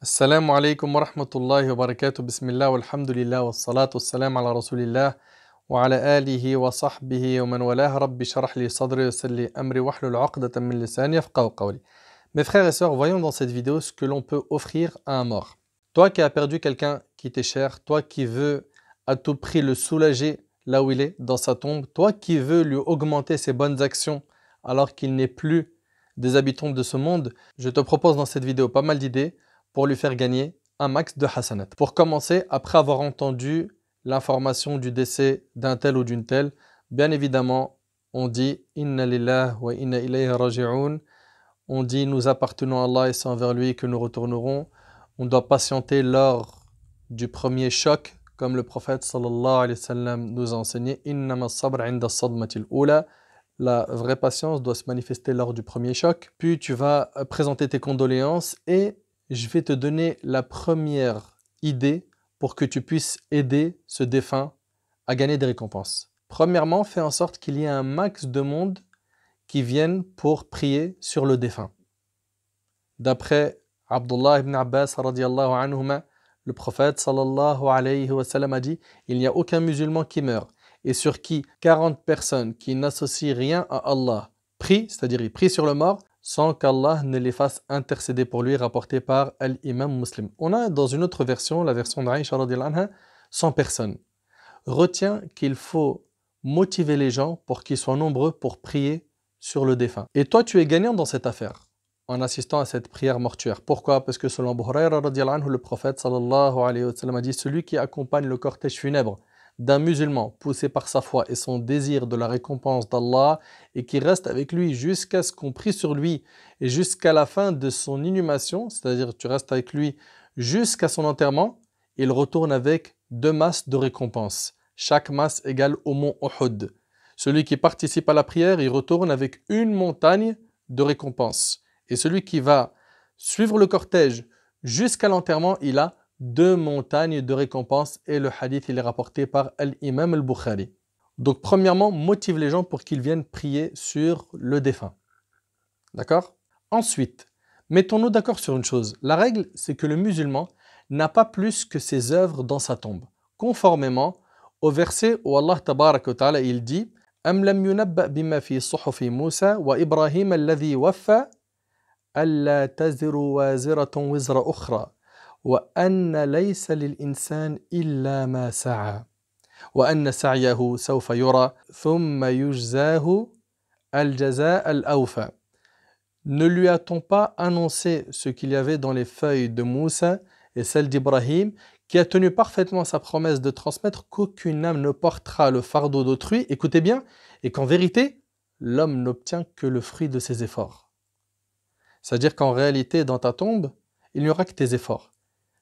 Assalamu alaikum wa rahmatullahi wa barakatuh. Bismillah walhamdulillah wa salatu wa salam ala rasulillah wa ala alihi wa sahbihi wa man walah. Rabbi sharah li sadri wa salli amri wa hlul uqdatan min lisani yafqahu qawli. Mes frères et sœurs, voyons dans cette vidéo ce que l'on peut offrir à un mort. Toi qui as perdu quelqu'un qui t'est cher, toi qui veux à tout prix le soulager là où il est, dans sa tombe, toi qui veux lui augmenter ses bonnes actions alors qu'il n'est plus des habitants de ce monde, je te propose dans cette vidéo pas mal d'idées pour lui faire gagner un max de hasanat. Pour commencer, après avoir entendu l'information du décès d'un tel ou d'une telle, bien évidemment, on dit « Inna lillah wa inna ilayhi raji'un ». On dit « Nous appartenons à Allah et c'est envers lui que nous retournerons ». On doit patienter lors du premier choc, comme le prophète sallallahu alayhi wa sallam nous a enseigné « Innama sabr inda sadmatil ula ». La vraie patience doit se manifester lors du premier choc. Puis tu vas présenter tes condoléances et je vais te donner la première idée pour que tu puisses aider ce défunt à gagner des récompenses. Premièrement, fais en sorte qu'il y ait un max de monde qui viennent pour prier sur le défunt. D'après Abdullah ibn Abbas radiyallahu anhuma, le prophète sallallahu alayhi wa sallam a dit « Il n'y a aucun musulman qui meurt et sur qui 40 personnes qui n'associent rien à Allah prient, c'est-à-dire ils prient sur le mort, sans qu'Allah ne les fasse intercéder pour lui, rapporté par l'imam Muslim. » On a dans une autre version, la version d'Aïcha radiyallahu anha, 100 personnes. Retiens qu'il faut motiver les gens pour qu'ils soient nombreux pour prier sur le défunt. Et toi, tu es gagnant dans cette affaire en assistant à cette prière mortuaire. Pourquoi? Parce que selon Abu Hurayra radiyallahu anhu, le prophète sallallahu alayhi wa sallam a dit « Celui qui accompagne le cortège funèbre d'un musulman poussé par sa foi et son désir de la récompense d'Allah et qui reste avec lui jusqu'à ce qu'on prie sur lui et jusqu'à la fin de son inhumation, c'est-à-dire tu restes avec lui jusqu'à son enterrement, il retourne avec 2 masses de récompense. Chaque masse égale au mont Uhud. Celui qui participe à la prière, il retourne avec une montagne de récompense. Et celui qui va suivre le cortège jusqu'à l'enterrement, il a 2 montagnes de récompense et le hadith il est rapporté par l'imam al-Bukhari. Donc premièrement, motive les gens pour qu'ils viennent prier sur le défunt. D'accord? Ensuite, mettons-nous d'accord sur une chose. La règle, c'est que le musulman n'a pas plus que ses œuvres dans sa tombe. Conformément au verset où Allah tabaraka wa ta'ala il dit « Am lam yunabba bima fi suhufi Musa wa Ibrahim alladhi waffa alla taziru waziratun wizra ukhra » وأن ليس للإنسان إلا ما سعى وأن سعيه سوف يرى ثم يجزاه الجزاء الأوفى. Ne lui a-t-on pas annoncé ce qu'il y avait dans les feuilles de Moussa et celles d'Ibrahim, qui a tenu parfaitement sa promesse de transmettre qu'aucune âme ne portera le fardeau d'autrui, écoutez bien, et qu'en vérité, l'homme n'obtient que le fruit de ses efforts. C'est-à-dire qu'en réalité, dans ta tombe, il n'y aura que tes efforts.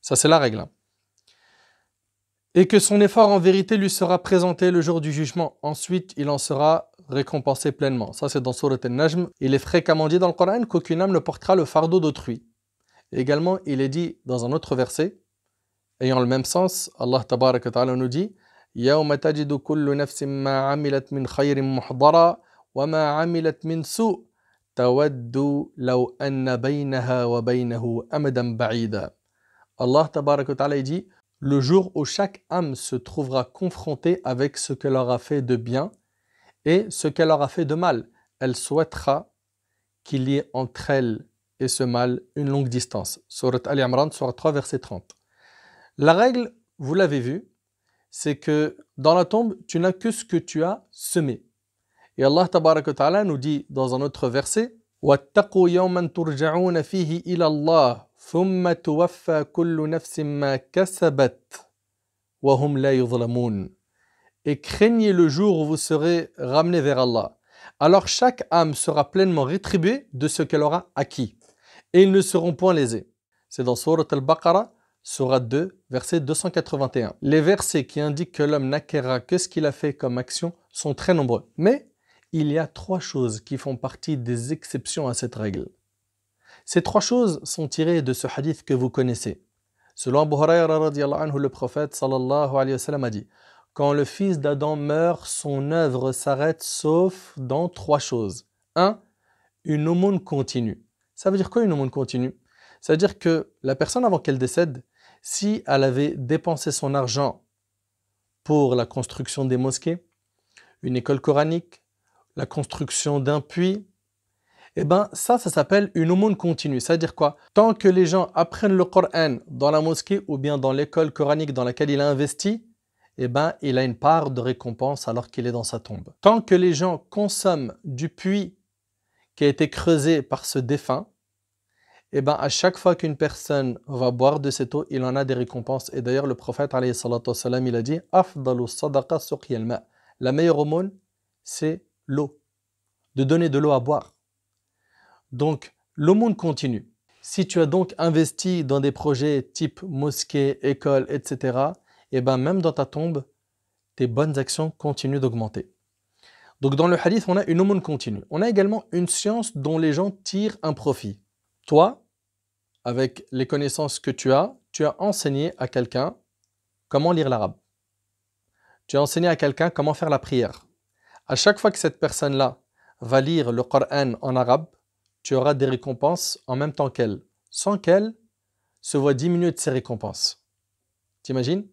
Ça, c'est la règle. Et que son effort en vérité lui sera présenté le jour du jugement. Ensuite, il en sera récompensé pleinement. Ça, c'est dans Surat al-Najm. Il est fréquemment dit dans le Coran qu'aucune âme ne portera le fardeau d'autrui. Et également, il est dit dans un autre verset, ayant le même sens, Allah tabaraka wa ta'ala nous dit يَوْمَ تَجِدُ كُلُّ نَفْسٍ مَا عَمِلَتْ مِنْ خَيْرٍ مُحْضَرًا وَمَا عَمِلَتْ مِنْ سُوءٍ تَوَدُّ لَوْ أَنَّ بَيْنَهَا وَبَيْنَهُ أَمَدًا بَعِيدًا. Allah tabaraka wa ta'ala dit le jour où chaque âme se trouvera confrontée avec ce qu'elle aura fait de bien et ce qu'elle aura fait de mal, elle souhaitera qu'il y ait entre elle et ce mal une longue distance. Surat Ali Imran, Surat 3, verset 30. La règle, vous l'avez vu, c'est que dans la tombe, tu n'as que ce que tu as semé. Et Allah tabaraka wa ta'ala nous dit dans un autre verset وَاتَّقُوا يَوْمًا تُرْجَعُونَ فِيهِ إِلَى اللَّهِ ثُمَّ تُوَفَّى كُلُّ نَفْسٍ مَا كَسَبَتْ وَهُمْ لَا يُظْلَمُونَ. Et craignez le jour où vous serez ramenés vers Allah. Alors chaque âme sera pleinement rétribuée de ce qu'elle aura acquis. Et ils ne seront point lésés. C'est dans Surat al-Baqarah, Surat 2, verset 281. Les versets qui indiquent que l'homme n'acquérera que ce qu'il a fait comme action sont très nombreux. Mais il y a 3 choses qui font partie des exceptions à cette règle. Ces 3 choses sont tirées de ce hadith que vous connaissez. Selon Abu Hurayra radiyallahu anhu, le prophète sallallahu alayhi wa sallam a dit « Quand le fils d'Adam meurt, son œuvre s'arrête sauf dans 3 choses. 1. Une aumône continue. Ça veut dire quoi une aumône continue? C'est-à-dire que la personne avant qu'elle décède, si elle avait dépensé son argent pour la construction des mosquées, une école coranique, la construction d'un puits, eh ben ça s'appelle une aumône continue. C'est-à-dire quoi? Tant que les gens apprennent le Coran dans la mosquée ou bien dans l'école coranique dans laquelle il a investi, eh ben il a une part de récompense alors qu'il est dans sa tombe. Tant que les gens consomment du puits qui a été creusé par ce défunt, eh ben à chaque fois qu'une personne va boire de cette eau, il en a des récompenses. Et d'ailleurs, le prophète, alayhi salatu wassalam, il a dit Afdalu sadaqa suqyal ma. La meilleure aumône, c'est l'eau, de donner de l'eau à boire. Donc, l'aumône continue. Si tu as donc investi dans des projets type mosquée, école, etc., eh ben même dans ta tombe, tes bonnes actions continuent d'augmenter. Donc, dans le hadith, on a une aumône continue. On a également une science dont les gens tirent un profit. Toi, avec les connaissances que tu as enseigné à quelqu'un comment lire l'arabe. Tu as enseigné à quelqu'un comment faire la prière. À chaque fois que cette personne-là va lire le Coran en arabe, tu auras des récompenses en même temps qu'elle, sans qu'elle se voit diminuer de ses récompenses. T'imagines?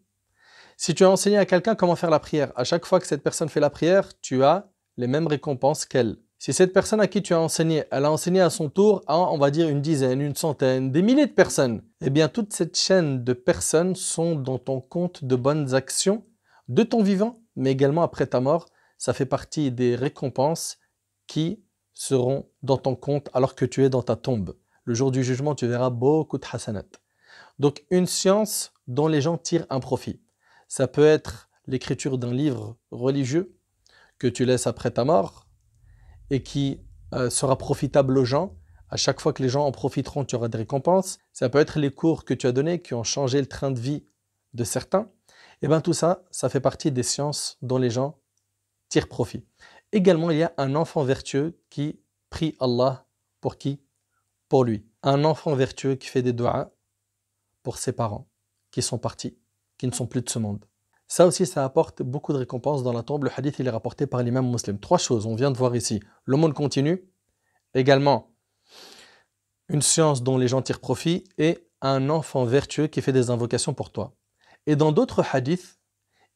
Si tu as enseigné à quelqu'un comment faire la prière, à chaque fois que cette personne fait la prière, tu as les mêmes récompenses qu'elle. Si cette personne à qui tu as enseigné, elle a enseigné à son tour à, on va dire, une dizaine, une centaine, des milliers de personnes, eh bien toute cette chaîne de personnes sont dans ton compte de bonnes actions de ton vivant, mais également après ta mort. Ça fait partie des récompenses qui seront dans ton compte alors que tu es dans ta tombe. Le jour du jugement, tu verras beaucoup de hasanat. Donc une science dont les gens tirent un profit. Ça peut être l'écriture d'un livre religieux que tu laisses après ta mort et qui sera profitable aux gens. À chaque fois que les gens en profiteront, tu auras des récompenses. Ça peut être les cours que tu as donnés qui ont changé le train de vie de certains. Et bien tout ça, ça fait partie des sciences dont les gens tirent profit. Également, il y a un enfant vertueux qui prie Allah pour qui? Pour lui. Un enfant vertueux qui fait des du'as pour ses parents qui sont partis, qui ne sont plus de ce monde. Ça aussi, ça apporte beaucoup de récompenses dans la tombe. Le hadith, il est rapporté par l'imam Muslim. 3 choses, on vient de voir ici. L'aumône continue, également une science dont les gens tirent profit et un enfant vertueux qui fait des invocations pour toi. Et dans d'autres hadiths,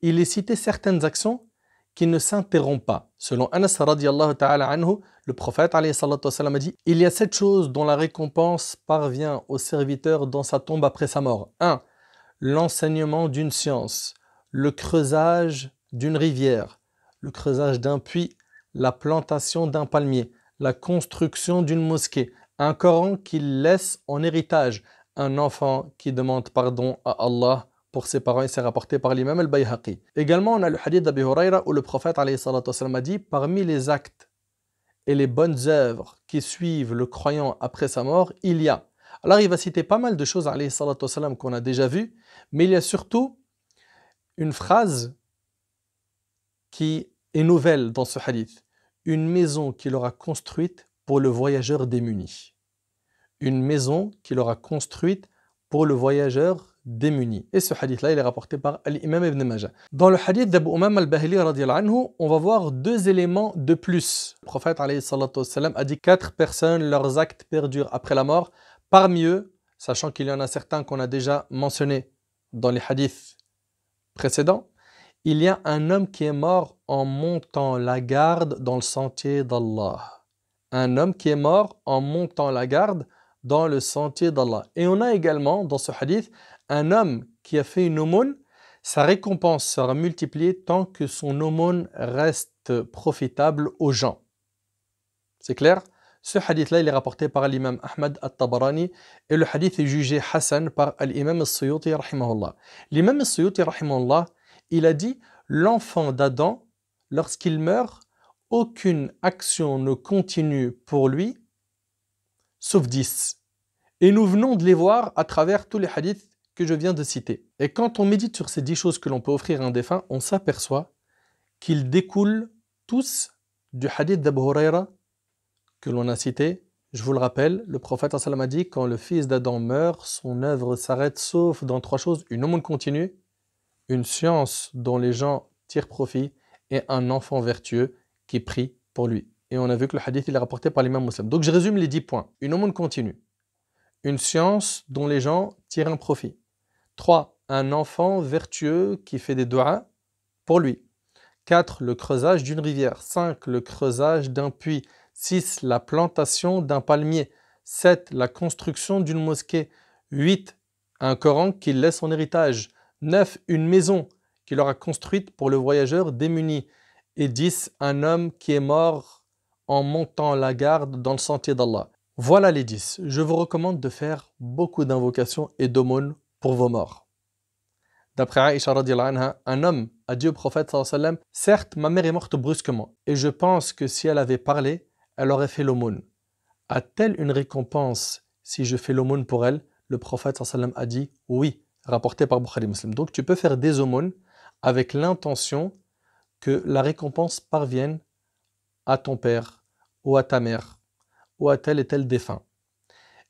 il est cité certaines actions qui ne s'interrompent pas. Selon Anas radiallahu ta'ala anhu, le prophète alayhi salatu wassalam a dit « Il y a 7 choses dont la récompense parvient au serviteur dans sa tombe après sa mort. 1. L'enseignement d'une science, le creusage d'une rivière, le creusage d'un puits, la plantation d'un palmier, la construction d'une mosquée, un Coran qu'il laisse en héritage, un enfant qui demande pardon à Allah pour ses parents, et c'est rapporté par l'imam al-Bayhaqi. Également, on a le hadith d'Abi Huraira où le prophète alayhi salatu wassalam a dit parmi les actes et les bonnes œuvres qui suivent le croyant après sa mort, il y a. Alors il va citer pas mal de choses alayhi salatu wassalam qu'on a déjà vues, mais il y a surtout une phrase qui est nouvelle dans ce hadith. Une maison qu'il aura construite pour le voyageur démuni. Une maison qu'il aura construite pour le voyageur démuni. Et ce hadith-là, il est rapporté par l'imam Ibn Majah. Dans le hadith d'Abu Umam al-Bahili, on va voir 2 éléments de plus. Le prophète alayhi salatu wassalam, a dit 4 personnes, leurs actes perdurent après la mort. Parmi eux, sachant qu'il y en a certains qu'on a déjà mentionnés dans les hadiths précédents, il y a un homme qui est mort en montant la garde dans le sentier d'Allah. Un homme qui est mort en montant la garde dans le sentier d'Allah. Et on a également dans ce hadith un homme qui a fait une aumône, sa récompense sera multipliée tant que son aumône reste profitable aux gens. C'est clair? Ce hadith-là, il est rapporté par l'imam Ahmad al-Tabarani et le hadith est jugé Hassan par l'imam al-Suyuti rahimahullah. L'imam al-Suyuti rahimahullah, il a dit l'enfant d'Adam, lorsqu'il meurt, aucune action ne continue pour lui, sauf 10. Et nous venons de les voir à travers tous les hadiths que je viens de citer. Et quand on médite sur ces 10 choses que l'on peut offrir à un défunt, on s'aperçoit qu'ils découlent tous du hadith d'Abu Huraira que l'on a cité. Je vous le rappelle, le prophète sallam a dit quand le fils d'Adam meurt, son œuvre s'arrête sauf dans 3 choses, une aumône continue, une science dont les gens tirent profit et un enfant vertueux qui prie pour lui. Et on a vu que le hadith il est rapporté par l'imam Muslim. Donc je résume les 10 points. Une aumône continue, une science dont les gens tirent un profit. 3. Un enfant vertueux qui fait des doigts pour lui. 4. Le creusage d'une rivière. 5. Le creusage d'un puits. 6. La plantation d'un palmier. 7. La construction d'une mosquée. 8. Un Coran qu'il laisse en héritage. 9. Une maison qu'il aura construite pour le voyageur démuni. Et 10. Un homme qui est mort en montant la garde dans le sentier d'Allah. Voilà les 10. Je vous recommande de faire beaucoup d'invocations et d'aumônes pour vos morts. D'après Aïcha radiallahu anha, un homme a dit au prophète sallallahu alayhi wa sallam, certes, ma mère est morte brusquement, et je pense que si elle avait parlé, elle aurait fait l'aumône. A-t-elle une récompense si je fais l'aumône pour elle? Le prophète sallallahu alayhi wa sallam a dit oui, rapporté par Bukhari Muslim. Donc tu peux faire des aumônes avec l'intention que la récompense parvienne à ton père ou à ta mère ou à tel et tel défunt.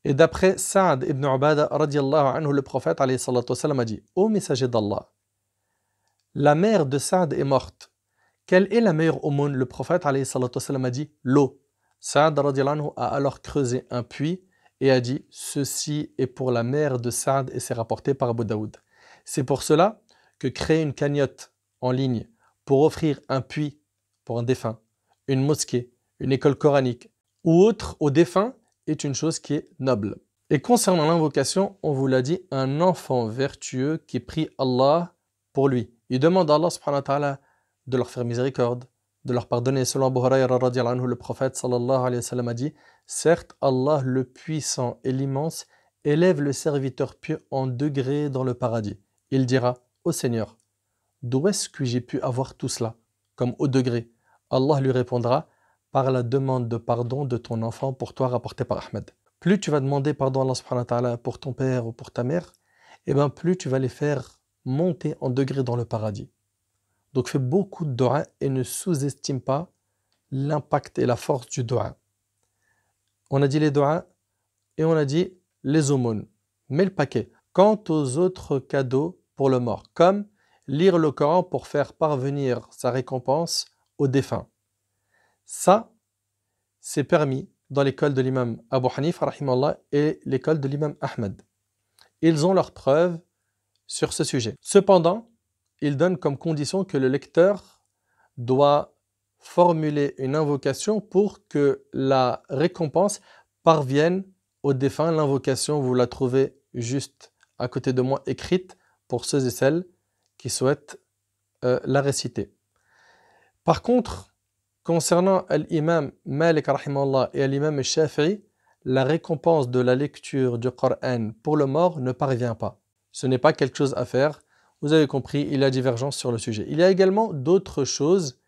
Et d'après Saad ibn Ubada radiallahu anhu, le prophète alayhi salatu wasalam a dit: ô messager d'Allah, la mère de Saad est morte. Quelle est la meilleure aumône? Le prophète alayhi salatu wasalam a dit: l'eau. Saad radiallahu anhu a alors creusé un puits et a dit: ceci est pour la mère de Saad, et c'est rapporté par Abu Daoud. C'est pour cela que créer une cagnotte en ligne pour offrir un puits pour un défunt, une mosquée, une école coranique ou autre aux défunts est une chose qui est noble. Et concernant l'invocation, on vous l'a dit, un enfant vertueux qui prie Allah pour lui. Il demande à Allah subhanahu wa ta'ala de leur faire miséricorde, de leur pardonner. Selon Abu Hurayra radiallahu anhu, le prophète sallallahu alayhi wa sallam a dit: certes, Allah le puissant et l'immense élève le serviteur pieux en degrés dans le paradis. Il dira: ô Seigneur, d'où est-ce que j'ai pu avoir tout cela, comme au degré? Allah lui répondra: par la demande de pardon de ton enfant pour toi, rapporté par Ahmed. Plus tu vas demander pardon à Allah subhanahu wa ta'ala pour ton père ou pour ta mère, et bien plus tu vas les faire monter en degrés dans le paradis. Donc fais beaucoup de dua et ne sous-estime pas l'impact et la force du dua. On a dit les dua et on a dit les aumônes. Mets le paquet. Quant aux autres cadeaux pour le mort, comme lire le Coran pour faire parvenir sa récompense aux défunts. Ça, c'est permis dans l'école de l'imam Abu Hanifa rahimallah et l'école de l'imam Ahmed. Ils ont leurs preuves sur ce sujet. Cependant, ils donnent comme condition que le lecteur doit formuler une invocation pour que la récompense parvienne au défunt. L'invocation, vous la trouvez juste à côté de moi, écrite pour ceux et celles qui souhaitent la réciter. Par contre, concernant l'imam Malik rahimallah et l'imam Shafi'i, la récompense de la lecture du Coran pour le mort ne parvient pas. Ce n'est pas quelque chose à faire. Vous avez compris, il y a divergence sur le sujet. Il y a également d'autres choses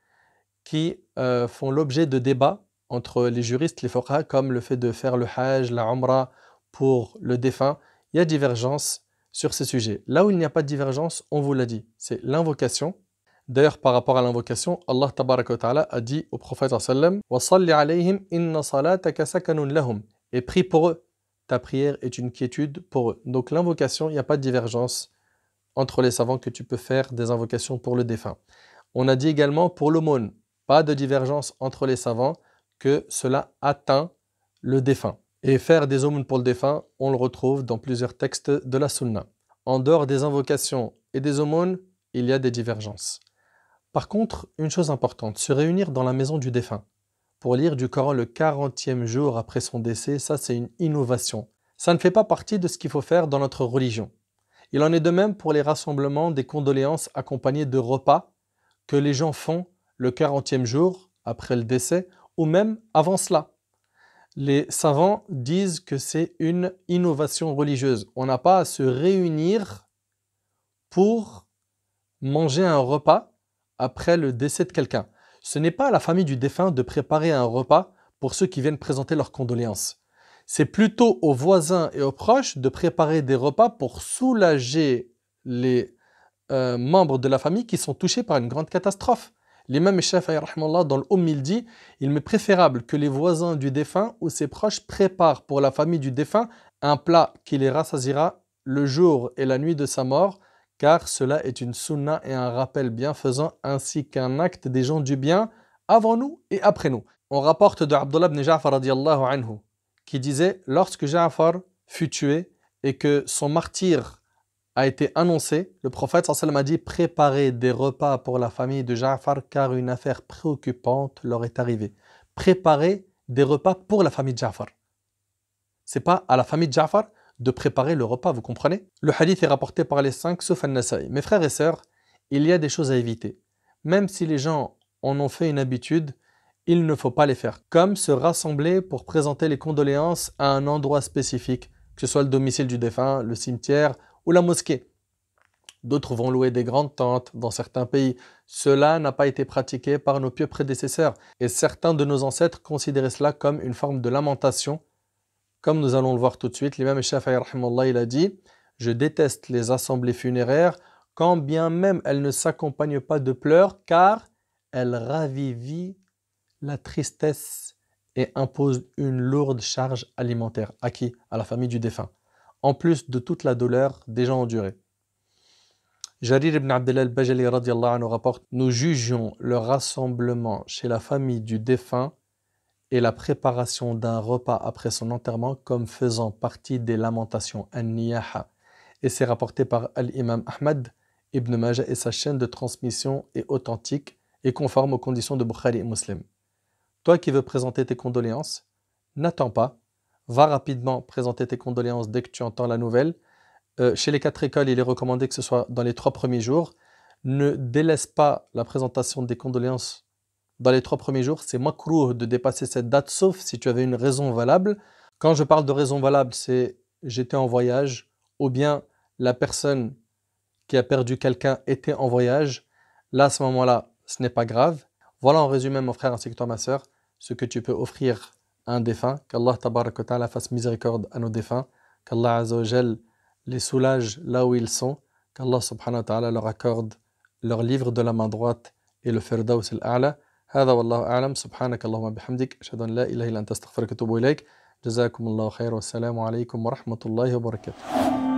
qui font l'objet de débats entre les juristes, les fuqaha, comme le fait de faire le hajj, la umrah pour le défunt. Il y a divergence sur ces sujets. Là où il n'y a pas de divergence, on vous l'a dit, c'est l'invocation. D'ailleurs, par rapport à l'invocation, Allah tabaraka wa ta'ala a dit au prophète sallam: wa salli alayhim inna salataka sakanun lahum, et prie pour eux. Ta prière est une quiétude pour eux. Donc l'invocation, il n'y a pas de divergence entre les savants que tu peux faire des invocations pour le défunt. On a dit également pour l'aumône, pas de divergence entre les savants que cela atteint le défunt. Et faire des aumônes pour le défunt, on le retrouve dans plusieurs textes de la sunna. En dehors des invocations et des aumônes, il y a des divergences. Par contre, une chose importante, se réunir dans la maison du défunt pour lire du Coran le 40e jour après son décès, ça c'est une innovation. Ça ne fait pas partie de ce qu'il faut faire dans notre religion. Il en est de même pour les rassemblements des condoléances accompagnés de repas que les gens font le 40e jour après le décès ou même avant cela. Les savants disent que c'est une innovation religieuse. On n'a pas à se réunir pour manger un repas après le décès de quelqu'un. Ce n'est pas à la famille du défunt de préparer un repas pour ceux qui viennent présenter leurs condoléances. C'est plutôt aux voisins et aux proches de préparer des repas pour soulager les membres de la famille qui sont touchés par une grande catastrophe. L'imam Shafi'i rahimahullah dans il dit: il m'est préférable que les voisins du défunt ou ses proches préparent pour la famille du défunt un plat qui les rassasiera le jour et la nuit de sa mort, car cela est une sunna et un rappel bienfaisant ainsi qu'un acte des gens du bien avant nous et après nous. On rapporte de Abdullah ibn Ja'far radiyallahu anhu qui disait: lorsque Ja'far fut tué et que son martyre a été annoncé, le prophète sallallahu alayhi wa sallam a dit: préparez des repas pour la famille de Ja'far car une affaire préoccupante leur est arrivée. Préparez des repas pour la famille de Ja'far. C'est pas à la famille de Ja'far de préparer le repas, vous comprenez? Le hadith est rapporté par les 5 sauf An-Nasa'i. Mes frères et sœurs, il y a des choses à éviter. Même si les gens en ont fait une habitude, il ne faut pas les faire. Comme se rassembler pour présenter les condoléances à un endroit spécifique, que ce soit le domicile du défunt, le cimetière ou la mosquée. D'autres vont louer des grandes tentes dans certains pays. Cela n'a pas été pratiqué par nos pieux prédécesseurs. Et certains de nos ancêtres considéraient cela comme une forme de lamentation. Comme nous allons le voir tout de suite, l'imam Shafi'i rahimallah, il a dit: je déteste les assemblées funéraires, quand bien même elles ne s'accompagnent pas de pleurs, car elles ravivient la tristesse et imposent une lourde charge alimentaire. À qui? À la famille du défunt. En plus de toute la douleur déjà endurée. Jarir ibn Abdullah al-Bajali radiyallahu anhu rapporte: nous jugions le rassemblement chez la famille du défunt et la préparation d'un repas après son enterrement comme faisant partie des lamentations, an-niyaha. Et c'est rapporté par l'imam Ahmad ibn Majah et sa chaîne de transmission est authentique et conforme aux conditions de Bukhari et Muslim. Toi qui veux présenter tes condoléances, n'attends pas, va rapidement présenter tes condoléances dès que tu entends la nouvelle. Chez les 4 écoles, il est recommandé que ce soit dans les 3 premiers jours. Ne délaisse pas la présentation des condoléances dans les 3 premiers jours. C'est makrouh de dépasser cette date, sauf si tu avais une raison valable. Quand je parle de raison valable, c'est j'étais en voyage, ou bien la personne qui a perdu quelqu'un était en voyage. Là, à ce moment-là, ce n'est pas grave. Voilà en résumé, mon frère ainsi que toi, ma sœur, ce que tu peux offrir à un défunt. Qu'Allah tabarak wa ta'ala fasse miséricorde à nos défunts. Qu'Allah azza wa jal les soulage là où ils sont. Qu'Allah subhanahu wa ta'ala leur accorde leur livre de la main droite et le firdaus al-a'la. هذا والله أعلم سبحانك اللهم بحمدك أشهد أن لا إله إلا أنت أستغفرك وأتوب إليك جزاكم الله خير والسلام عليكم ورحمة الله وبركاته